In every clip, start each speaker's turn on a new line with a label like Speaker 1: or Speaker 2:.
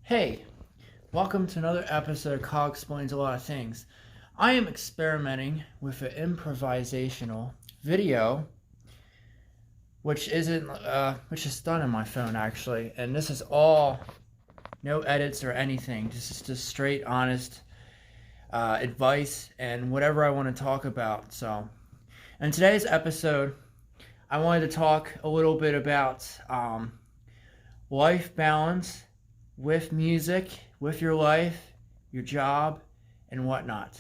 Speaker 1: Hey, welcome to another episode of Cog Explains a Lot of Things. I am experimenting with an improvisational video, which is done on my phone actually, and this is all no edits or anything. This is just straight, honest advice and whatever I want to talk about. So, in today's episode, I wanted to talk a little bit about life balance with music, with your life, your job, and whatnot.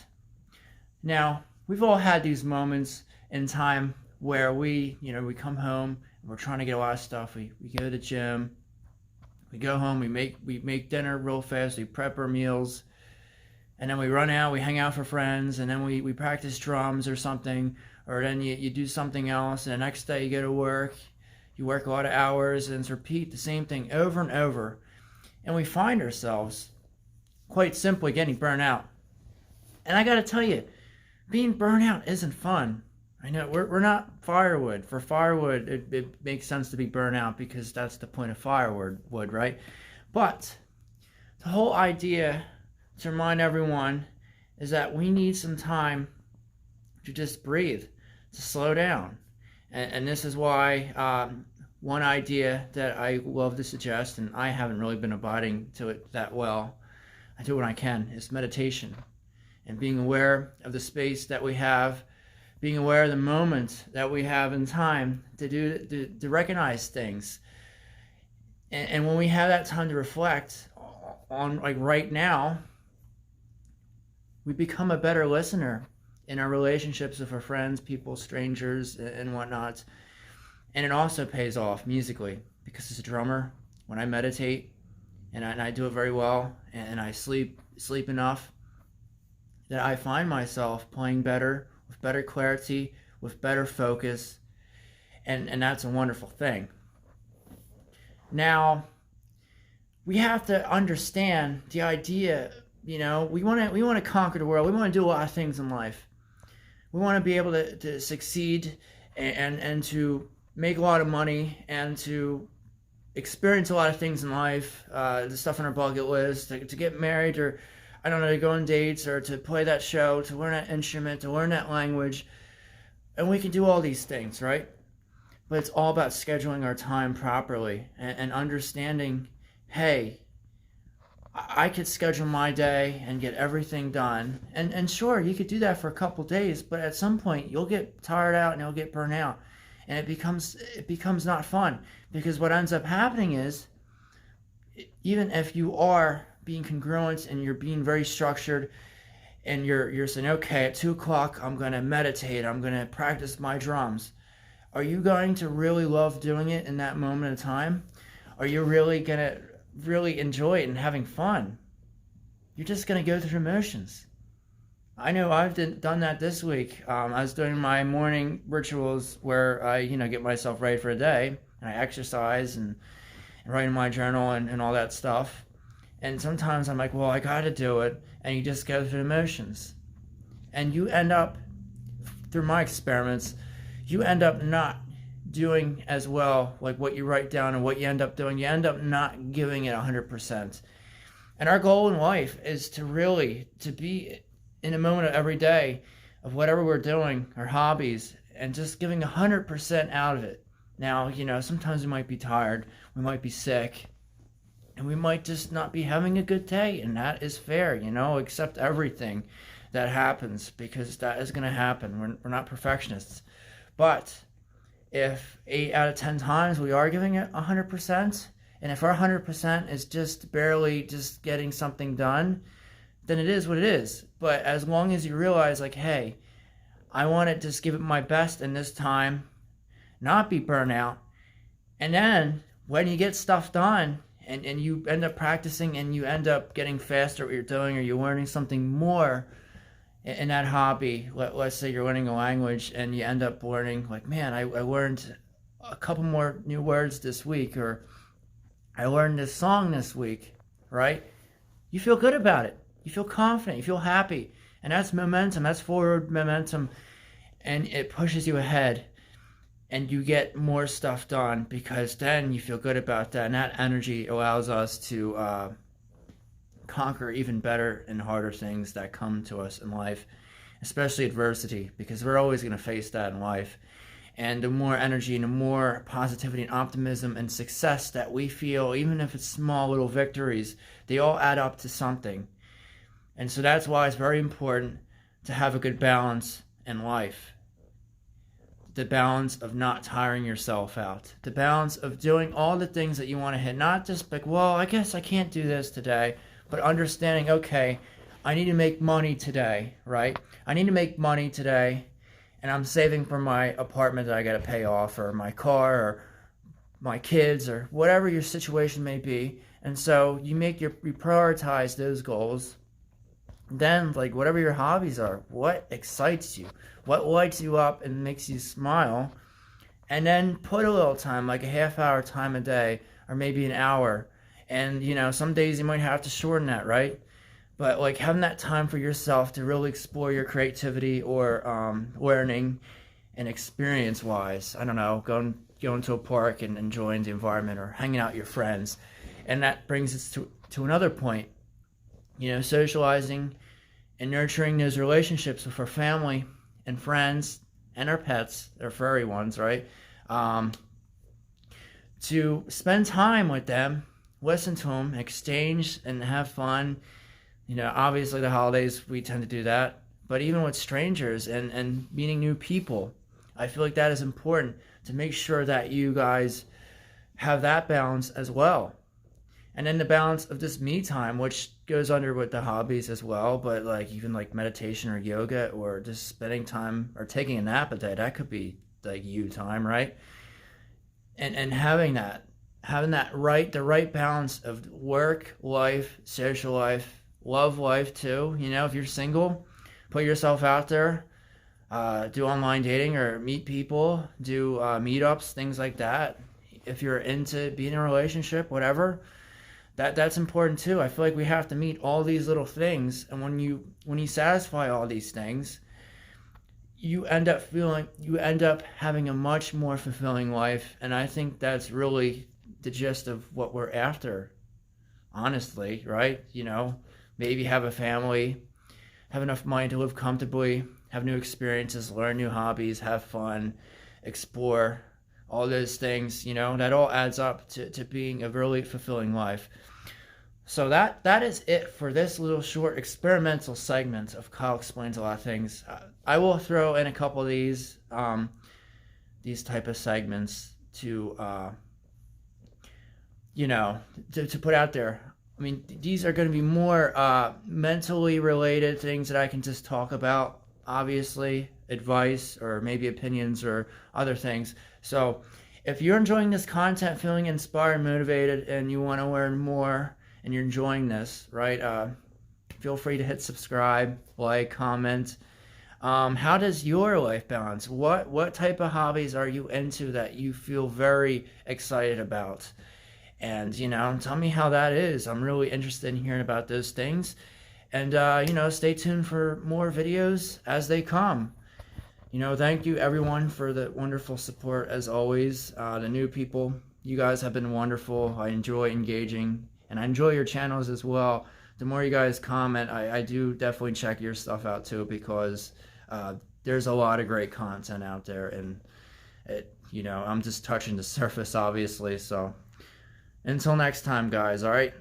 Speaker 1: Now, we've all had these moments in time where we come home and we're trying to get a lot of stuff. We go to the gym, we go home, we make dinner real fast, we prep our meals, and then we run out, we hang out for friends, and then we practice drums or something, or then you do something else, and the next day you go to work, you work a lot of hours, and it's repeat the same thing over and over. And we find ourselves quite simply getting burnt out. And I gotta tell you, being burnt out isn't fun. I know we're not firewood. For firewood, it makes sense to be burnt out because that's the point of firewood, right? But the whole idea, to remind everyone, is that we need some time to just breathe, to slow down. And this is why one idea that I love to suggest, and I haven't really been abiding to it that well, I do what I can, is meditation. And being aware of the space that we have, being aware of the moments that we have in time to recognize things. And when we have that time to reflect on, like right now, we become a better listener in our relationships with our friends, people, strangers, and whatnot. And it also pays off musically, because as a drummer, when I meditate, and I do it very well, and I sleep enough, that I find myself playing better, with better clarity, with better focus, and that's a wonderful thing. Now, we have to understand the idea, we want to conquer the world, we want to do a lot of things in life. We want to be able to succeed and to make a lot of money and to experience a lot of things in life, the stuff on our bucket list, to get married, or I don't know, to go on dates, or to play that show, to learn that instrument, to learn that language. And we can do all these things, right? But it's all about scheduling our time properly and understanding, hey, I could schedule my day and get everything done. And sure, you could do that for a couple days, but at some point you'll get tired out and you'll get burnt out. And it becomes not fun, because what ends up happening is, even if you are being congruent and you're being very structured, and you're saying, okay, at 2 o'clock I'm going to meditate, I'm going to practice my drums, are you going to really love doing it in that moment of time? Are you really going to really enjoy it and having fun? You're just going to go through the motions. I know I've done that this week. I was doing my morning rituals where I, get myself ready for a day, and I exercise and write in my journal and all that stuff. And sometimes I'm like, well, I got to do it, and you just go through the motions. And you end up, through my experiments, you end up not doing as well, like what you write down and what you end up doing. You end up not giving it 100%. And our goal in life is to be in a moment of every day of whatever we're doing, our hobbies, and just giving 100% out of it. Now, sometimes we might be tired, we might be sick, and we might just not be having a good day, and that is fair, accept everything that happens, because that is going to happen. We're not perfectionists. But if 8 out of 10 times we are giving it 100%, and if our 100% is just barely just getting something done, then it is what it is. But as long as you realize, like, hey, I want to just give it my best in this time, not be burnt out, and then when you get stuff done and you end up practicing and you end up getting faster at what you're doing, or you're learning something more in that hobby, let's say you're learning a language and you end up learning, like, man, I learned a couple more new words this week, or I learned this song this week, right? You feel good about it. You feel confident, you feel happy, and that's momentum, that's forward momentum, and it pushes you ahead. and you get more stuff done because then you feel good about that, and that energy allows us to conquer even better and harder things that come to us in life, especially adversity, because we're always going to face that in life. And the more energy and the more positivity and optimism and success that we feel, even if it's small little victories, they all add up to something. And so that's why it's very important to have a good balance in life. The balance of not tiring yourself out. The balance of doing all the things that you want to hit. Not just like, well, I guess I can't do this today. But understanding, okay, I need to make money today, right? I need to make money today. And I'm saving for my apartment that I got to pay off, or my car, or my kids, or whatever your situation may be. And so you prioritize those goals. Then, like, whatever your hobbies are, what excites you, what lights you up and makes you smile, and then put a little time, like a half-hour time a day, or maybe an hour. And, you know, some days you might have to shorten that, right? But, like, having that time for yourself to really explore your creativity, or learning and experience-wise. I don't know, going to a park and enjoying the environment, or hanging out with your friends. And that brings us to another point. You know, socializing and nurturing those relationships with our family and friends and our pets, our furry ones, right? To spend time with them, listen to them, exchange, and have fun. You know, obviously the holidays, we tend to do that. But even with strangers and meeting new people, I feel like that is important to make sure that you guys have that balance as well. And then the balance of this me time, which goes under with the hobbies as well, but like even like meditation or yoga, or just spending time or taking a nap a day, that could be like you time, right? And having the right balance of work, life, social life, love life too. You know, if you're single, put yourself out there, do online dating or meet people, do meetups, things like that. If you're into being in a relationship, whatever. That's important too. I feel like we have to meet all these little things, and when you satisfy all these things, you end up having a much more fulfilling life. And I think that's really the gist of what we're after, honestly, right? You know, maybe have a family, have enough money to live comfortably, have new experiences, learn new hobbies, have fun, explore, all those things, you know, that all adds up to being a really fulfilling life. So that is it for this little short experimental segment of Kyle Explains a Lot of Things. I will throw in a couple of these type of segments to, you know, to put out there. I mean, these are going to be more mentally related things that I can just talk about, obviously, advice or maybe opinions or other things. So if you're enjoying this content, feeling inspired, motivated, and you want to learn more, and you're enjoying this, right, feel free to hit subscribe, like, comment. How does your life balance? What type of hobbies are you into that you feel very excited about? And, you know, tell me how that is. I'm really interested in hearing about those things. And, you know, stay tuned for more videos as they come. You know, thank you everyone for the wonderful support as always. The new people, you guys have been wonderful. I enjoy engaging, and I enjoy your channels as well. The more you guys comment, I do definitely check your stuff out too, because there's a lot of great content out there, and you know, I'm just touching the surface, obviously. So until next time, guys, all right?